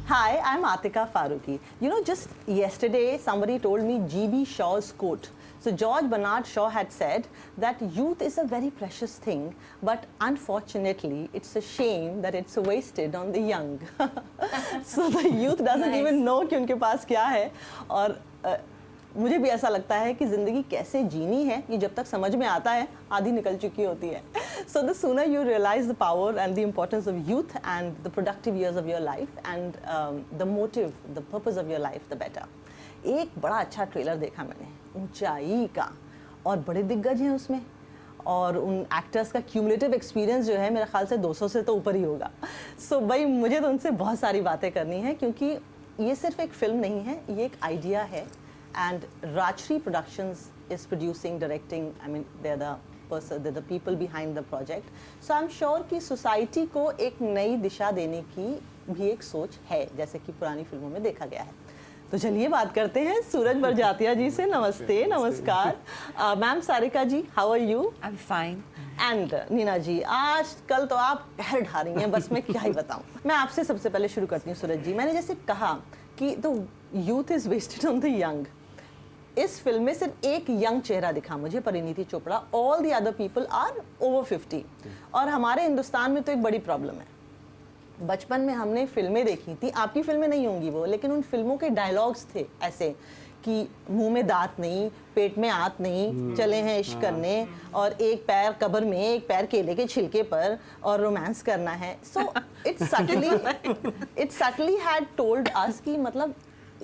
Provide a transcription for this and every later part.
Hi, I'm Atika Faruqi. You know, just yesterday somebody told me G.B. Shaw's quote. So George Bernard Shaw had said that youth is a very precious thing, but unfortunately, it's a shame that it's wasted on the young. So the youth doesn't even know कि उनके पास क्या है और मुझे भी ऐसा लगता है कि ज़िंदगी कैसे जीनी है ये जब तक समझ में आता है आधी निकल चुकी होती है. So the sooner you realize the power and the importance of youth and the productive years of your life and the motive, the purpose of your life, the better. एक बड़ा अच्छा ट्रेलर देखा मैंने ऊंचाई का और बड़े दिग्गज हैं उसमें और उन एक्टर्स का क्यूमुलेटिव एक्सपीरियंस जो है मेरे ख्याल से 200 से तो ऊपर ही होगा. सो भाई मुझे तो उनसे बहुत सारी बातें करनी है क्योंकि ये सिर्फ एक फिल्म नहीं है, ये एक आइडिया है. And Rajshri Productions is producing, directing. I mean, they're the people behind the project. So I'm sure कि society को एक नई दिशा देने की भी एक सोच है, जैसे कि पुरानी फिल्मों में देखा गया है. तो चलिए बात करते हैं सूरज बरजातिया जी से. नमस्ते, नमस्कार. Ma'am Sarika ji, how are you? I'm fine. And Neena ji, आज कल तो आप कहर ढा रही हैं, बस मैं क्या ही बताऊं. मैं आपसे सबसे पहले शुरू करती हूँ सूरज जी. मैंने जैसे कहा कि तो youth is wasted on the young. इस फिल्म में सिर्फ एक यंग चेहरा दिखा मुझे, Parineeti Chopra. All the other people are over 50. और हमारे हिंदुस्तान में तो एक बड़ी प्रॉब्लम है. बचपन में हमने फिल्में देखी थी, आपकी फिल्में नहीं होंगी वो, लेकिन उन फिल्मों के डायलॉग्स थे ऐसे कि मुंह में दांत नहीं, पेट में आंत नहीं, चले हैं इश्क करने और एक पैर कब्र में, एक पैर केले के छिलके पर और रोमांस करना है. So it subtly had told us कि मतलब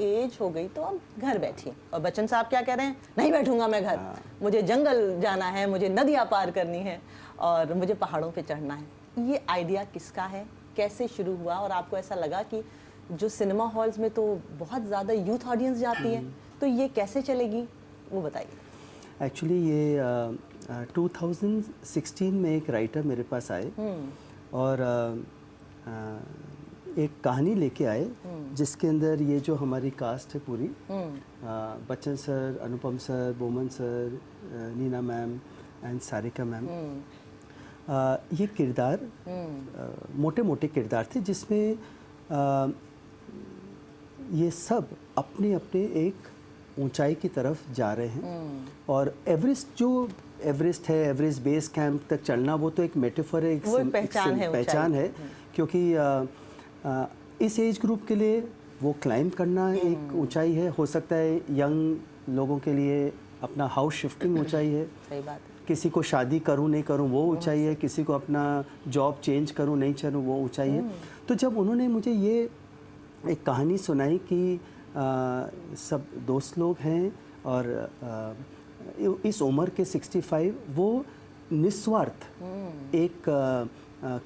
एज हो गई तो अब घर बैठिए. और बच्चन साहब क्या कह रहे हैं? नहीं बैठूंगा मैं घर, मुझे जंगल जाना है, मुझे नदियाँ पार करनी है और मुझे पहाड़ों पे चढ़ना है. ये आइडिया किसका है, कैसे शुरू हुआ और आपको ऐसा लगा कि जो सिनेमा हॉल्स में तो बहुत ज़्यादा यूथ ऑडियंस जाती है तो ये कैसे चलेगी, वो बताइए. एक्चुअली ये 2016 में एक राइटर मेरे पास आए और एक कहानी लेके आए जिसके अंदर ये जो हमारी कास्ट है पूरी, Bachchan sir, Anupam sir, Boman sir, Neena ma'am and Sarika ma'am, ये किरदार मोटे मोटे किरदार थे जिसमें ये सब अपने अपने एक ऊंचाई की तरफ जा रहे हैं. और एवरेस्ट है, एवरेस्ट बेस कैंप तक चढ़ना, वो तो एक मेटाफर है, एक पहचान है क्योंकि इस एज ग्रुप के लिए वो क्लाइंब करना एक ऊंचाई है. हो सकता है यंग लोगों के लिए अपना हाउस शिफ्टिंग ऊंचाई है. सही बात. किसी को शादी करूं नहीं करूं वो ऊंचाई है, किसी को अपना जॉब चेंज करूं नहीं करूं वो ऊंचाई है. तो जब उन्होंने मुझे ये एक कहानी सुनाई कि सब दोस्त लोग हैं और इस उम्र के 65 वो निस्वार्थ एक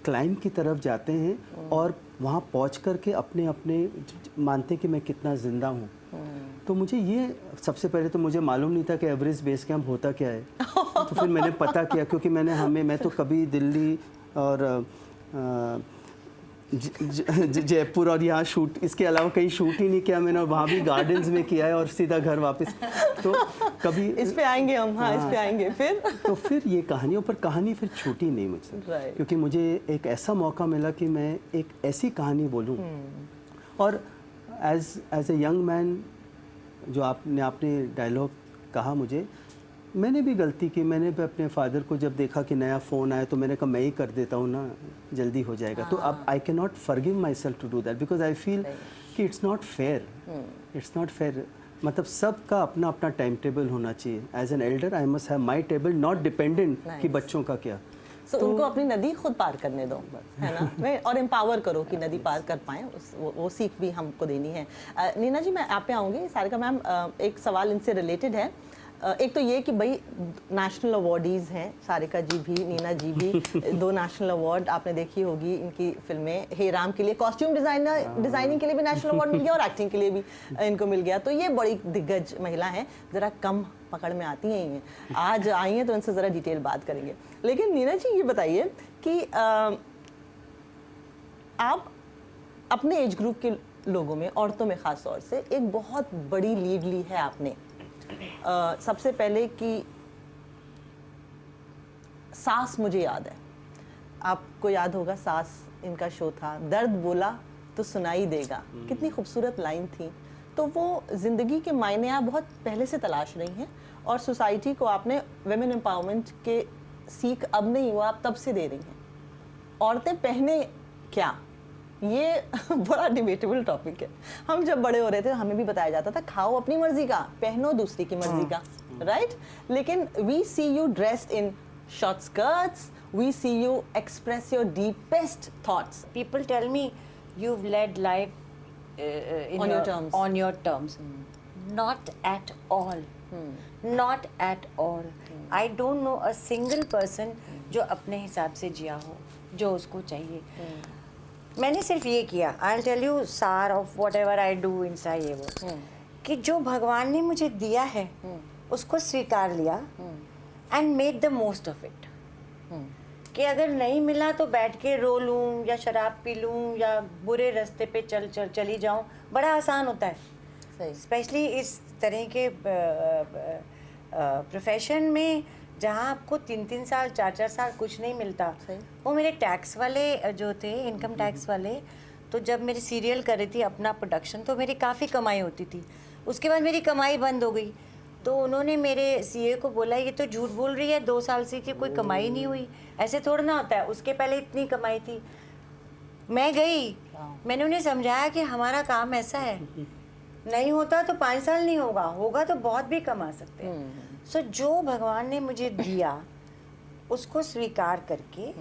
क्लाइंब की तरफ जाते हैं और वहाँ पहुँच कर के अपने अपने मानते हैं कि मैं कितना ज़िंदा हूँ. तो मुझे ये सबसे पहले तो मुझे मालूम नहीं था कि एवरेस्ट बेस कैंप होता क्या है. तो फिर मैंने पता किया क्योंकि मैं तो कभी दिल्ली और जयपुर और यहाँ शूट, इसके अलावा कहीं शूट ही नहीं किया मैंने, और वहाँ भी गार्डन्स में किया है और सीधा घर वापस. तो कभी इस पे आएंगे हम. हाँ, इस पे आएंगे. फिर ये कहानियों पर कहानी फिर छूटी नहीं मुझसे, क्योंकि मुझे एक ऐसा मौका मिला कि मैं एक ऐसी कहानी बोलूँ. और एज ए यंग मैन, जो आपने डायलॉग कहा, मुझे मैंने भी गलती की. मैंने भी अपने फादर को जब देखा कि नया फ़ोन आया तो मैंने कहा मैं ही कर देता हूँ ना, जल्दी हो जाएगा. तो अब I can not forgive myself to do that because I feel कि इट्स नॉट फेयर. मतलब सबका अपना अपना टाइम टेबल होना चाहिए. As an elder I must have my table, not dependent कि बच्चों का क्या. तो उनको अपनी नदी खुद पार करने दो, है ना. और एम्पावर करो कि नदी पार कर पाएँ, वो सीख भी हमको देनी है. नीना जी, मैं आप पे आऊँगी. सारिका मैम, एक सवाल इनसे रिलेटेड है. एक तो ये कि भाई नेशनल अवार्डीज़ हैं, सारिका जी भी, नीना जी भी. 2 नेशनल अवार्ड आपने देखी होगी इनकी फिल्में. हे राम के लिए कॉस्ट्यूम डिज़ाइनिंग के लिए भी नेशनल अवार्ड मिल गया और एक्टिंग के लिए भी इनको मिल गया. तो ये बड़ी दिग्गज महिला हैं, ज़रा कम पकड़ में आती हैं ये. आज आई हैं तो इनसे ज़रा डिटेल बात करेंगे. लेकिन नीना जी ये बताइए कि आप अपने एज ग्रुप के लोगों में, औरतों में ख़ास तौर से, एक बहुत बड़ी लीड ली है आपने. सबसे पहले कि सास, मुझे याद है, आपको याद होगा सास इनका शो था, दर्द बोला तो सुनाई देगा। कितनी खूबसूरत लाइन थी। तो वो ज़िंदगी के मायने आप बहुत पहले से तलाश रही हैं और सोसाइटी को आपने वेमेन एम्पावरमेंट के सीख अब नहीं, वो आप तब से दे रही हैं। औरतें पहने क्या, ये बड़ा डिबेटेबल टॉपिक है। हम जब बड़े हो रहे थे हमें भी बताया जाता था खाओ अपनी मर्जी का, पहनो दूसरी की मर्जी का, राइट? लेकिन we see you dressed in short skirts, we see you express your deepest thoughts People tell me you've led life On your terms. On your terms. Not at all. Not at all. I don't know a single person जो अपने हिसाब से जिया हो, जो उसको चाहिए। मैंने सिर्फ ये किया, I'll tell you सार of whatever I do inside ये वो, कि जो भगवान ने मुझे दिया है उसको स्वीकार लिया and made the most of it. कि अगर नहीं मिला तो बैठ के रो लूँ या शराब पी लूँ या बुरे रास्ते पे चली जाऊँ, बड़ा आसान होता है। सही। स्पेशली इस तरह के प्रोफेशन में जहाँ आपको 3-3 साल 4-4 साल कुछ नहीं मिलता। सही। वो मेरे टैक्स वाले जो थे, इनकम टैक्स वाले, तो जब मेरी सीरियल कर रही थी अपना प्रोडक्शन, तो मेरी काफ़ी कमाई होती थी। उसके बाद मेरी कमाई बंद हो गई, तो उन्होंने मेरे सीए को बोला ये तो झूठ बोल रही है, 2 साल से कि कोई कमाई नहीं हुई, ऐसे थोड़ा ना होता है, उसके पहले इतनी कमाई थी। मैं गई, मैंने उन्हें समझाया कि हमारा काम ऐसा है, नहीं होता तो 5 साल नहीं होगा, होगा तो बहुत भी कमा सकते हैं। सो जो भगवान ने मुझे दिया उसको स्वीकार करके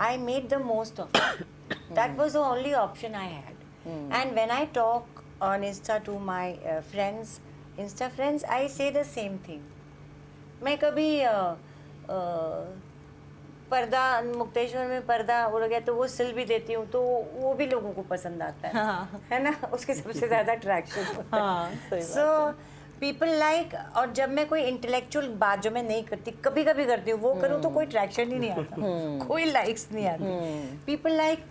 I made the most of it. That was the only option I had. And when I talk on Insta to my friends, Insta friends, I say the same thing. मैं कभी पर्दा, मुक्तेश्वर में पर्दा उड़ गया तो वो सिल भी देती हूँ, तो वो भी लोगों को पसंद आता है। हाँ। है ना, उसके सबसे ज़्यादा अट्रैक्शन होता हाँ, सही है। बात सो पीपल लाइक, और जब मैं कोई इंटेलेक्चुअल बात जो मैं नहीं करती, कभी कभी करती हूँ, वो करूँ तो कोई अट्रैक्शन ही नहीं आता, कोई लाइक्स नहीं आती। People like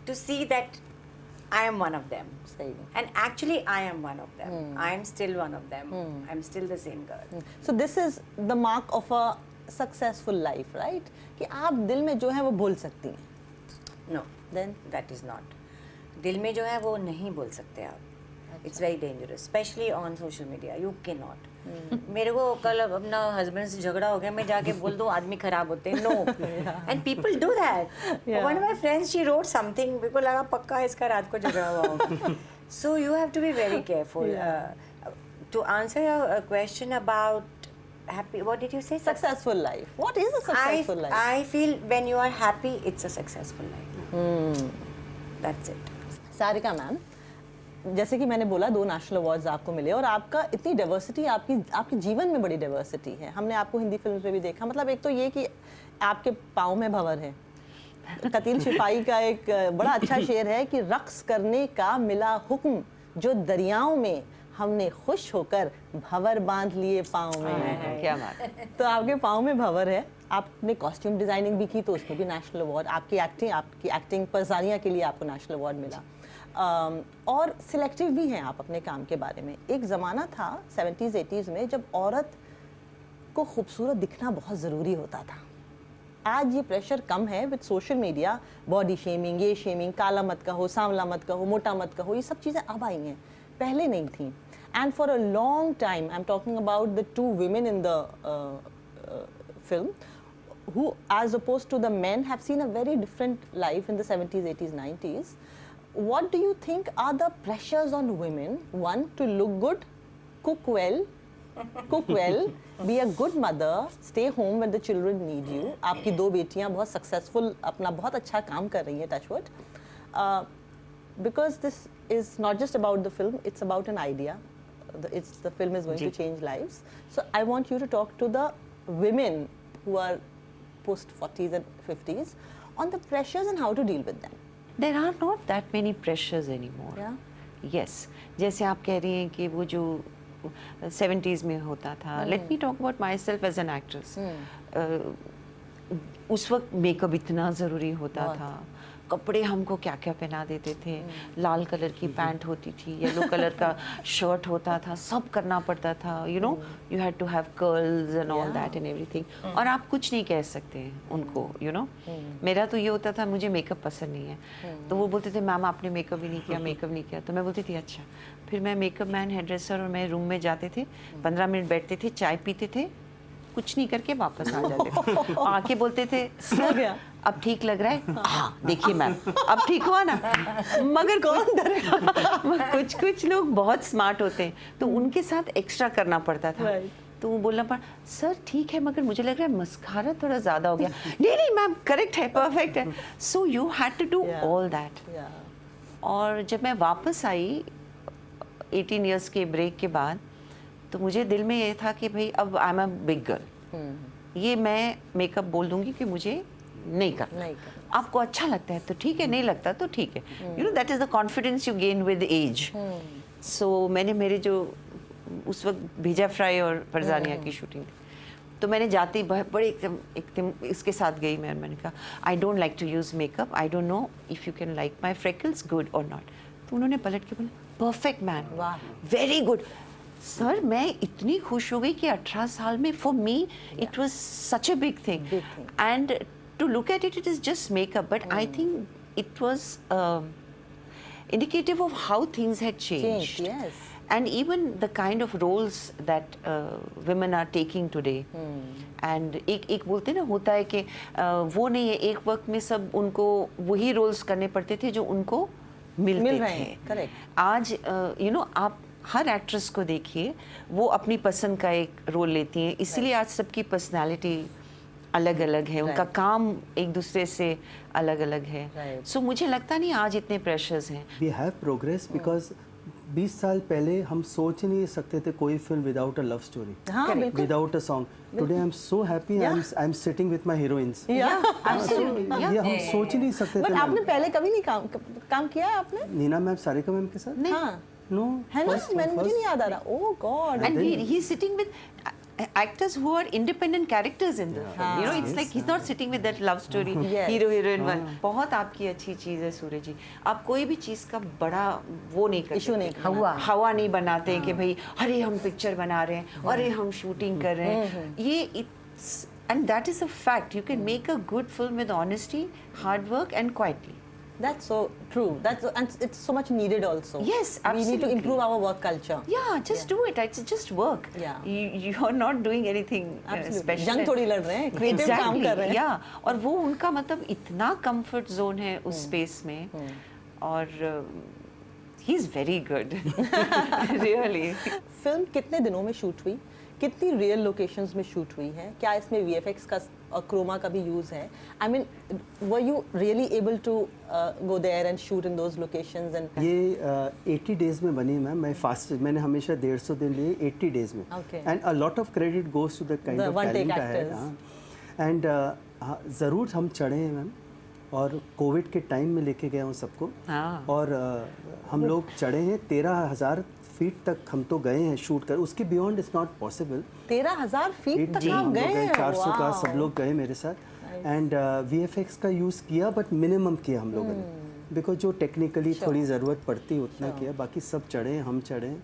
to see that I am one of them. सही। And actually I am one of them. I am still one of them. I'm still the same girl. So this is the mark of a successful life, right? कि आप दिल में जो है वो बोल सकती हैं। No, Then that is not. दिल में जो है वो नहीं बोल सकते आप. It's very dangerous, especially on social media. You cannot. मेरे को कल अपना हस्बैंड से झगड़ा हो गया, मैं जाके बोल दूं आदमी खराब होते हैं। No. And people do that. Yeah. One of my friends, she wrote something, मेरे को लगा पक्का इसका रात को झगड़ा हुआ होगा. So you have to be very careful. To answer your question about happy, what did you say? successful life. What is a successful life? I feel when you are happy, it's a successful life. That's it. Sarika ma'am, जैसे कि मैंने बोला 2 national awards आपको मिले और आपका इतनी diversity, आपके जीवन में बड़ी डाइवर्सिटी है। हमने आपको हिंदी फिल्म पे भी देखा। मतलब एक तो ये कि आपके पाँव में भंवर है। कतील शिपाई का एक बड़ा अच्छा शेर है कि रक्स करने का मिला हुक्म, जो दरियाओं में हमने खुश होकर भंवर बांध लिए पाँव में। क्या बात है। तो आपके पाँव में भंवर है। आपने कॉस्ट्यूम डिज़ाइनिंग भी की तो उसमें भी नेशनल अवार्ड, आपकी एक्टिंग पर जानिया के लिए आपको नेशनल अवार्ड मिला। और सिलेक्टिव भी हैं आप अपने काम के बारे में। एक ज़माना था 70s 80s में जब औरत को खूबसूरत दिखना बहुत ज़रूरी होता था। आज ये प्रेशर कम है with social media, body shaming, ये शेमिंग, काला मत कहो, सांवला मत कहो, मोटा मत कहो, ये सब चीज़ें अब आई हैं, पहले नहीं थी। And for a long time, I am talking about the 2 women in the film who, as opposed to the men, have seen a very different life in the 70s, 80s, 90s. What do you think are the pressures on women? One, to look good, cook well, be a good mother, stay home when the children need you. आपकी 2 बेटियां बहुत successful, अपना बहुत अच्छा काम कर रही हैं, touch wood. Because this is not just about the film, it's about an idea. The film is going to change lives. So I want you to talk to the women who are post 40s and 50s on the pressures and how to deal with them. There are not that many pressures anymore. Yeah. Yes. जैसे आप कह रही हैं कि वो जो 70s में होता था. Let me talk about myself as an actress. उस वक्त मेकअप इतना ज़रूरी होता था. कपड़े हमको क्या क्या पहना देते थे, लाल कलर की पैंट होती थी, येलो कलर का शर्ट होता था, सब करना पड़ता था, you know, you had to have curls and all that and everything, और आप कुछ नहीं कह सकते हैं उनको, यू नो। मेरा तो ये होता था, मुझे मेकअप पसंद नहीं है, तो वो बोलते थे मैम आपने मेकअप ही नहीं किया, मेकअप नहीं किया, तो मैं बोलती थी अच्छा। फिर मैं मेकअप मैन, हेयर ड्रेसर और मैं रूम में जाते थे, 15 मिनट बैठते थे, चाय पीते थे, कुछ नहीं करके वापस आ जाते थे। आके बोलते थे सर अब ठीक लग रहा है, हाँ देखिए मैम अब ठीक हुआ ना। मगर कौन डरेगा कुछ लोग बहुत स्मार्ट होते हैं, तो उनके साथ एक्स्ट्रा करना पड़ता था। तो वो बोलना पड़ा सर ठीक है मगर मुझे लग रहा है मस्कारा थोड़ा ज़्यादा हो गया। नहीं मैम करेक्ट है, परफेक्ट है। So you had to do all that. और जब मैं वापस आई 18 इयर्स के ब्रेक के बाद, तो मुझे दिल में ये था कि भाई अब I am a big girl, ये मैं मेकअप बोल दूंगी कि मुझे नहीं करना। आपको अच्छा लगता है तो ठीक है, नहीं लगता तो ठीक है, you know that is the confidence you gain with age. So मैंने मेरे जो उस वक्त भेजा फ्राई और फरजानिया की शूटिंग थी, तो मैंने जाते ही बड़े एकदम इसके साथ गई। मैंने कहा I don't like to use makeup, I don't know if you can like my freckles good और नॉट। तो उन्होंने पलट के बोला perfect man, very good. Sir मैं इतनी खुश हो गई कि 18 साल में for me it was such a big thing, and to look at it, it is just makeup, but I think it was indicative of how things had changed. Yes. And even the kind of roles that women are taking today. And एक बोलते ना होता है कि वो नहीं है, एक वक्त में सब उनको वही रोल्स करने पड़ते थे जो उनको मिलते थे। Correct. आज यू नो आप हर एक्ट्रेस को देखिए, वो अपनी पसंद का एक रोल लेती हैं, इसीलिए आज सबकी पर्सनालिटी अलग अलग है, उनका काम एक दूसरे से अलग अलग है। सो मुझे लगता नहीं आज इतने प्रेशर्स हैं। वी हैव प्रोग्रेस बिकॉज 20 साल पहले हम सोच नहीं सकते थे कोई film without a love story, without a song. Today I am so happy, I am sitting with my heroines. Yeah. ये हम सोच ही नहीं सकते थे। बट आपने पहले कभी नहीं काम किया है आपने? नीना मैम सारिका मैम के साथ? हाँ नो है ना, मुझे नहीं याद आ रहा। ओह God. And he is sitting with actors who are independent characters in the film. You know, it's like he's not sitting with that love story, hero heroine one. बहुत आपकी अच्छी चीज़ है सूरज जी, आप कोई भी चीज़ का बड़ा वो नहीं करते, इशू नहीं, हवा नहीं बनाते हैं कि भाई अरे हम पिक्चर बना रहे हैं, अरे हम शूटिंग कर रहे हैं। ये it's and that is a fact. You can make a good film with honesty, hard work and quietly. That's so true. And it's so much needed also. Yes, We need to absolutely. improve our work culture. Yeah, just do it. It's just work. Yeah. You're not doing anything Absolutely. special. जंग थोड़ी लड़ रहे हैं, creative काम कर रहे हैं। Yeah, और वो उनका मतलब इतना comfort zone है उस space में, और he's very good. Really. Film कितने दिनों में शूट हुई? कितनी रियल लोकेशंस में शूट हुई है? क्या इसमें VFX का और क्रोमा का भी यूज़ है? I mean were you really able to go there and shoot in those locations? And ये 80 डेज में बनी मैम। मैं फास्ट, मैंने हमेशा 150 दिन लिए 80 डेज में, and a lot of credit goes to the kind of talent I had. And ज़रूर हम चढ़े हैं मैम, और कोविड के टाइम में लेके गए हूँ सबको, और हम लोग चढ़े हैं 13,000 फीट तक हम तो गए हैं शूट कर, उसके beyond is not possible. 13,000 feet तक आप गए हैं? 400 का सब लोग गए मेरे साथ, एंड VFX का यूज़ किया, बट मिनिमम किया हम लोगों ने, बिकॉज जो टेक्निकली थोड़ी ज़रूरत पड़ती उतना किया, बाकी सब चढ़े, हम चढ़े।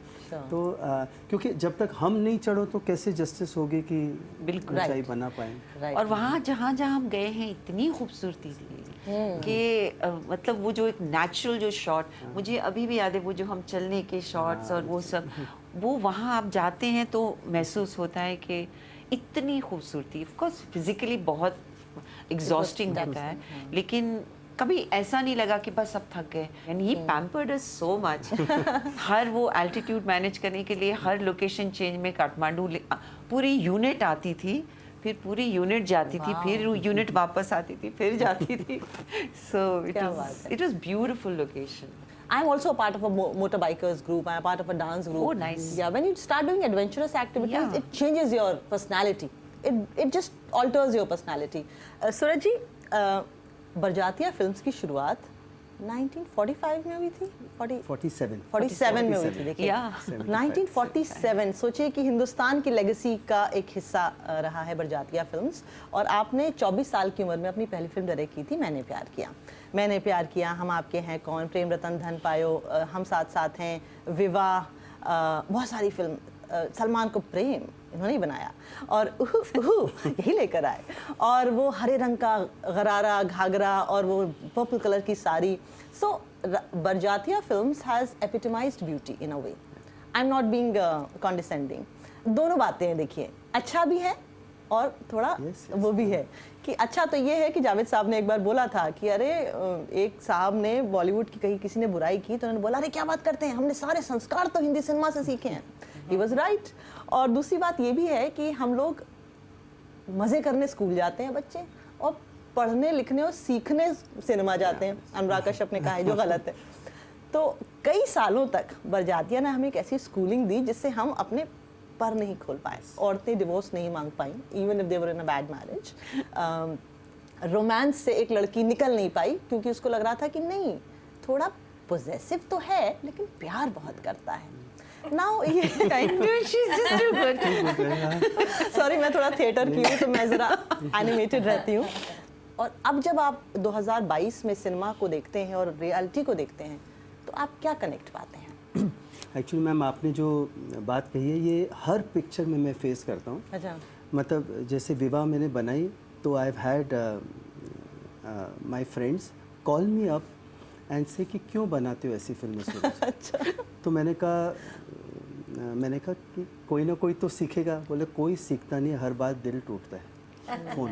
तो क्योंकि जब तक हम नहीं चढ़ो तो कैसे जस्टिस होगी कि बिल्कुल ऊंचाई बना पाए। और वहाँ जहाँ हम गए हैं इतनी खूबसूरती थी कि मतलब वो जो एक नेचुरल जो शॉट, मुझे अभी भी याद है, वो जो हम चलने के शॉट्स और वो सब, वो वहाँ आप जाते हैं तो महसूस होता है कि इतनी खूबसूरती। ऑफ कोर्स फिजिकली बहुत एग्जॉस्टिंग होता है, लेकिन कभी ऐसा नहीं लगा कि बस अब थक गए। And he pampered us so much. हर वो एल्टीट्यूड मैनेज करने के लिए हर लोकेशन चेंज में काठमांडू पूरी यूनिट आती थी, फिर पूरी यूनिट जाती थी, फिर यूनिट वापस आती थी, फिर जाती थी। So it was beautiful location. I'm also a part of a motorbikers group. I'm a part of a dance group. Oh, nice. Yeah, when you start doing adventurous activities, it changes your personality. It just alters your personality. Suraj ji, Barjatya films की शुरुआत 1945 में हुई थी 47 47 में हुई थी, देखिए Yeah. 1947। सोचिए कि हिंदुस्तान की लेगेसी का एक हिस्सा रहा है बरजातिया फिल्म्स। और आपने 24 साल की उम्र में अपनी पहली फिल्म डायरेक्ट की थी, मैंने प्यार किया। मैंने प्यार किया, हम आपके हैं कौन, प्रेम रतन धन पायो, हम साथ साथ हैं, विवाह, बहुत सारी फिल्म, सलमान को प्रेम इन्होंने ही बनाया, और यही लेकर आए, और वो हरे रंग का गरारा घाघरा और वो पर्पल कलर की sari. So Barjatya films has epitomized beauty in a way. I am not being condescending. दोनों बातें हैं, देखिए, अच्छा भी है और थोड़ा Yes. वो भी है कि अच्छा तो ये है कि जावेद साहब ने एक बार बोला था कि अरे एक साहब ने बॉलीवुड की कहीं किसी ने बुराई की तो उन्होंने बोला अरे क्या बात करते हैं, हमने सारे संस्कार तो हिंदी सिनेमा से सीखे हैं। He was right. और दूसरी बात ये भी है कि हम लोग मज़े करने स्कूल जाते हैं बच्चे, और पढ़ने लिखने और सीखने सिनेमा जाते हैं, अनुराग कश्यप ने कहा है, जो गलत है। तो कई सालों तक बरजातिया ने हमें एक ऐसी स्कूलिंग दी जिससे हम अपने पर नहीं खोल पाए। औरतें डिवोर्स नहीं मांग पाई, even if they were in a bad marriage. Romance से एक लड़की निकल नहीं पाई क्योंकि उसको लग रहा था कि नहीं, थोड़ा पोजेसिव तो है लेकिन प्यार बहुत करता है। नाउ ये सॉरी मैं थोड़ा थिएटर की हूँ तो मैं ज़रा एनिमेटेड रहती हूँ। और अब जब आप 2022 में सिनेमा को देखते हैं और रियलिटी को देखते हैं तो आप क्या कनेक्ट पाते हैं? एक्चुअली मैम आपने जो बात कही है ये हर पिक्चर में मैं फेस करता हूँ। अच्छा। मतलब जैसे विवाह मैंने बनाई तो I have had my friends call me up and से कि क्यों बनाते हो ऐसी फिल्में सूरज। अच्छा। तो मैंने कहा कि कोई ना कोई तो सीखेगा। बोले कोई सीखता नहीं, हर बात दिल टूटता है। फोन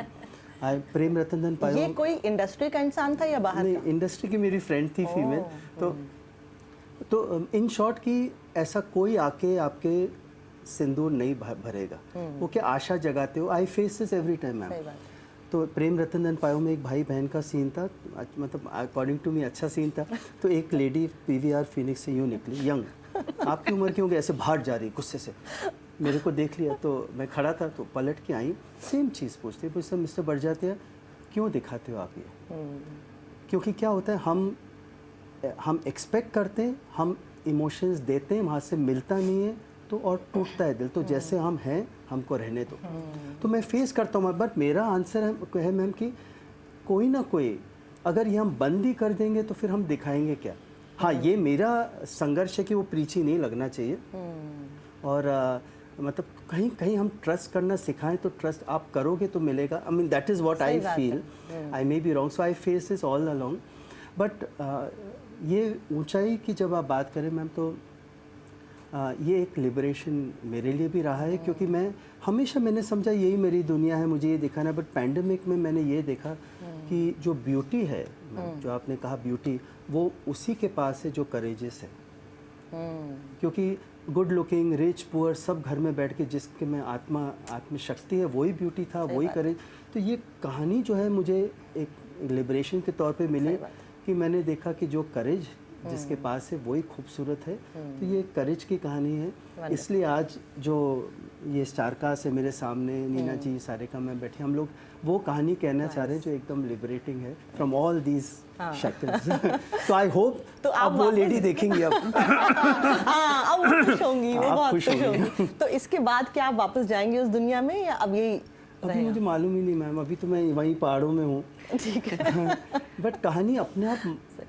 प्रेम रतन धन पायो। ये कोई इंडस्ट्री का इंसान था या बाहर नहीं, का? इंडस्ट्री की मेरी फ्रेंड थी फीमेल। तो इन शॉर्ट कि ऐसा कोई आके आपके सिंदूर नहीं भरेगा। वो क्या आशा जगाते हो। I face this every time ma'am. सही बात। तो प्रेम रतन धन पायो में एक भाई बहन का सीन था, मतलब अकॉर्डिंग टू मी अच्छा सीन था। तो एक लेडी पीवीआर फिनिक्स से यूँ निकली, यंग, आपकी उम्र की होगी, ऐसे बाहर जा रही गुस्से से। मेरे को देख लिया तो मैं खड़ा था तो पलट के आई, सेम चीज़ पूछते मिस्टर बरजातिया क्यों दिखाते हो आप ये? क्योंकि क्या होता है हम एक्सपेक्ट करते हैं, हम इमोशंस देते हैं, वहाँ से मिलता नहीं है तो और टूटता है दिल। तो जैसे हम हैं हमको रहने दो। तो मैं फेस करता हूँ। बट मेरा आंसर है मैम कि कोई ना कोई अगर ये हम बंद ही कर देंगे तो फिर हम दिखाएंगे क्या? हाँ, ये मेरा संघर्ष है कि वो प्रीची नहीं लगना चाहिए। और मतलब कहीं कहीं हम ट्रस्ट करना सिखाएं तो ट्रस्ट आप करोगे तो मिलेगा। I mean that is what I feel. I may be wrong, so I face this all along. But ये ऊंचाई की जब आप बात करें मैम तो ये एक लिबरेशन मेरे लिए भी रहा है। क्योंकि मैंने समझा यही मेरी दुनिया है, मुझे ये दिखाना है। बट पैंडमिक में मैंने ये देखा कि जो ब्यूटी है, जो आपने कहा ब्यूटी, वो उसी के पास है जो करेजियस है। क्योंकि गुड लुकिंग, रिच, पुअर सब घर में बैठ के जिसके में आत्मशक्ति है वही ब्यूटी था, वही करेज। तो ये कहानी जो है मुझे एक लिबरेशन के तौर पे मिली कि मैंने देखा कि जो करेज जिसके पास है वही खूबसूरत है। तो ये करेज की कहानी है। इसलिए आज जो ये स्टारकास्ट है मेरे सामने, नीना जी, सारिका मैम बैठे, हम लोग वो कहानी कहना चाह रहे हैं जो एकदम लिबरेटिंग है फ्रॉम ऑल दीज शक्ल्स। तो आई होप तो अब वो लेडी देखेंगी अब। हाँ, अब वो खुश होंगी, वो आप बहुत खुश खुश होंगी। होंगी। तो इसके बाद क्या आप वापस जाएंगे उस दुनिया में या अब यही अभी मुझे मालूम ही नहीं मैम, अभी तो मैं वहीं पहाड़ों में हूँ। ठीक है। बट कहानी अपने आप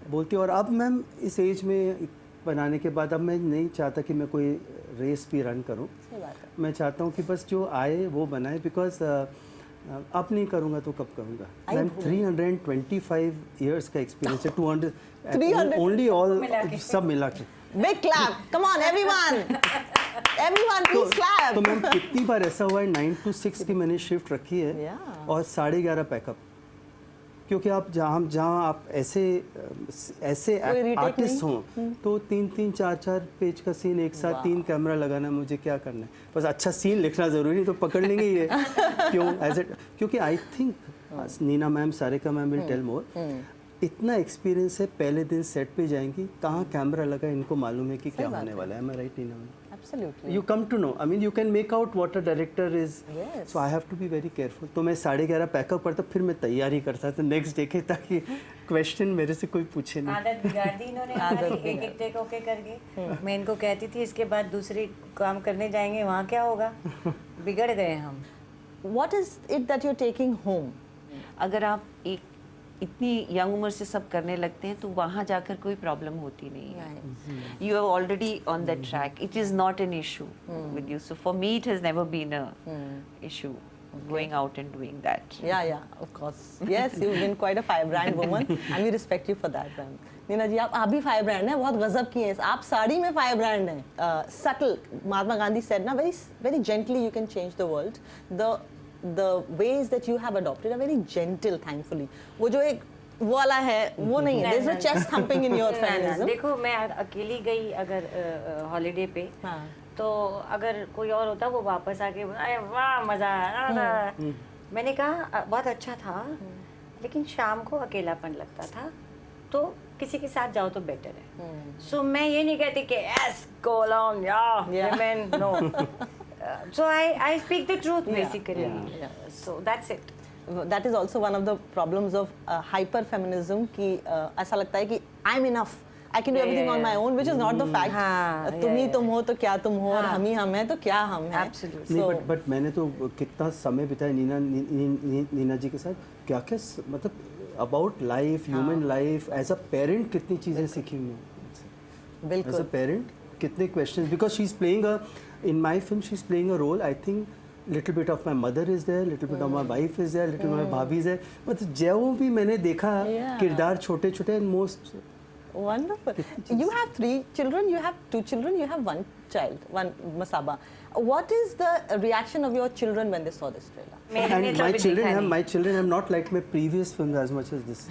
बोलती है। और अब मैम इस एज में बनाने के बाद अब मैं नहीं चाहता कि मैं कोई रेस भी रन करूँ। सही बात है। मैं चाहता हूँ कि बस जो आए वो बनाए। बिकॉज अब नहीं करूँगा तो कब करूँगा मैम? 325 इयर्स का एक्सपीरियंस है। 200 ओनली ऑल सब मिला के। Big clap, come on everyone, everyone please clap. तो मैम कितनी बार ऐसा हुआ है 9 to 6 की मैंने शिफ्ट रखी है। Yeah. और 11:30 पैकअप। क्योंकि आप जहाँ आप ऐसे retake आर्टिस्ट हों तो 3-3, 4-4 पेज का सीन एक साथ, 3 कैमरा लगाना, मुझे क्या करना है? बस अच्छा सीन लिखना ज़रूरी है तो पकड़ लेंगे ये। क्यों क्योंकि I think Neena ma'am, Sarika ma'am will tell more, इतना एक्सपीरियंस है। पहले दिन सेट पे जाएंगी, कहाँ कैमरा लगा इनको मालूम है कि क्या होने वाला है। मैं right Neena ma'am? Absolutely. You come to know. I mean, you can make out what a director is. Yes. So I have to be very careful. तो मैं 11:30 पैकअप करता, फिर मैं तैयारी करता था नेक्स्ट डे के, ताकि क्वेश्चन मेरे से कोई पूछे नहीं. आदत बिगाड़ दी इन्होंने हमारी, एक एक टेक ओके करके. मैं इनको कहती थी इसके बाद दूसरी काम करने जाएंगे, वहाँ क्या होगा. बिगड़ गए हम. What is it that you're taking home? अगर आप एक इतनी यंग उम्र से सब करने लगते हैं तो वहाँ जाकर कोई प्रॉब्लम होती नहीं है. You have already on that track. It is not an issue with you. So for me it has never been a issue going out and doing that. Yeah, of course. Yes, you've been quite a firebrand woman, and we respect you for that, ma'am. Neena ji, आप भी firebrand हैं, बहुत गजब की हैं. आप साड़ी में firebrand हैं. Subtle. Mahatma Gandhi said, ना, very gently you can change the world. The ways that you have adopted are very gentle, thankfully. वो जो एक वो वाला है, वो नहीं है. There's no chest thumping in your feminism. देखो, मैं अकेली गई अगर हॉलीडे पे, तो अगर कोई और होता वो वापस आके अरे वाह मज़ा आया. मैंने कहा बहुत अच्छा था, लेकिन शाम को अकेलापन लगता था, तो किसी के साथ जाओ तो बेटर है. सो मैं ये नहीं कहती कि यस गो अलोन या man, no. So I speak the truth basically. So that's it. That is also one of the problems of hyper feminism कि ऐसा लगता है कि I'm enough. I can do everything on my own, which is not the fact. तुम ही तुम हो तो क्या तुम हो, और हम ही हम हैं तो क्या हम हैं. Absolutely. नहीं, बट मैंने तो कितना समय बिताया नीना जी के साथ. क्या मतलब about life, human life, as a parent कितनी चीज़ें सीखी हुई हैं. बिल्कुल. एज अ पेरेंट कितने questions, because she is playing a, in my film she is playing a role. I think little bit of my mother is there, little bit of my wife is there, little my bhabhi is there. मतलब जो भी मैंने देखा किरदार छोटे छोटे and most. Wonderful. You have 3 children, you have 2 children, you have 1 child, 1 Masaba. What is the reaction of your children when they saw this trailer? And my children have not liked my previous films as much as this.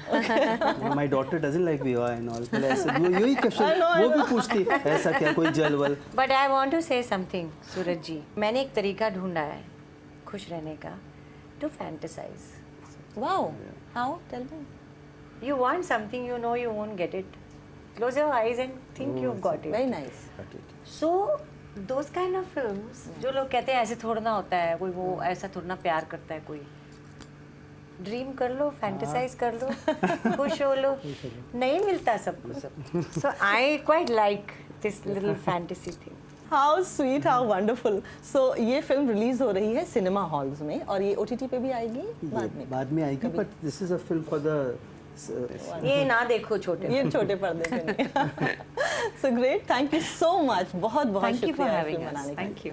My daughter doesn't like Viva and all. तो ऐसे यही question वो भी पूछती है, ऐसा क्या कोई जलवल. But I want to say something, सूरज जी. मैंने एक तरीका ढूंढा है खुश रहने का, to fantasize. Wow. How? Tell me. You want something, you know you won't get it. Close your eyes and think you've got it. Very nice. So those kind of films, जो लोग कहते हैं ऐसे थोड़ा ना होता है, कोई वो ऐसा थोड़ा ना प्यार करता है कोई. ड्रीम कर लो, फैंटेसाइज कर लो, खुश हो लो. नहीं मिलता सब कुछ. So I quite like this little fantasy thing. How sweet, how wonderful. So ये फिल्म रिलीज हो रही है सिनेमा हॉल्स में, और ये OTT पे भी आएगी बाद में आएगी. But this is a film for the, ये ना देखो छोटे, ये छोटे पर्दे पे नहीं. So great, thank you so much. बहुत बहुत Thank you for शुक्रिया having फिल्म us. बनाने का. Thank you.